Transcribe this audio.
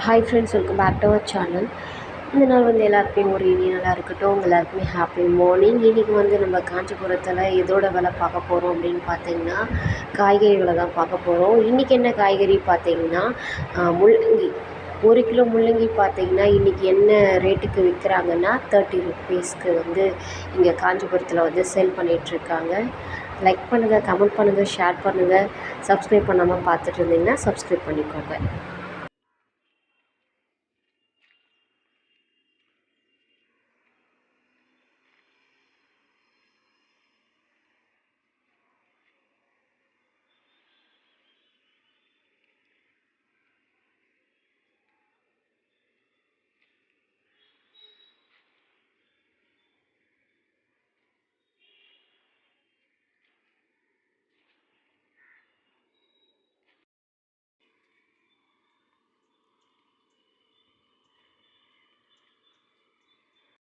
Hi friends, welcome back to our channel. இந்த நாள் எல்லாருக்குமே ஒரு இனிய நாளாக இருக்கட்டும். உங்கள் எல்லாருக்குமே ஹாப்பி மார்னிங். இன்றைக்கி நம்ம காஞ்சிபுரத்தில் எதோட விலை பார்க்க போகிறோம் அப்படின்னு பார்த்தீங்கன்னா, காய்கறி விலை தான் பார்க்க போகிறோம். இன்றைக்கி என்ன காய்கறி பார்த்தீங்கன்னா, முள்ளங்கி. 1 கிலோ முள்ளங்கி பார்த்தீங்கன்னா இன்றைக்கி என்ன ரேட்டுக்கு விற்கிறாங்கன்னா 30 ருப்பீஸ்க்கு இங்கே காஞ்சிபுரத்தில் சேல் பண்ணிகிட்ருக்காங்க. லைக் பண்ணுங்கள், கமெண்ட் பண்ணுங்கள், ஷேர் பண்ணுங்கள். சப்ஸ்கிரைப் பண்ணாமல் பார்த்துட்டு இருந்தீங்கன்னா சப்ஸ்கிரைப் பண்ணிக்கோங்க.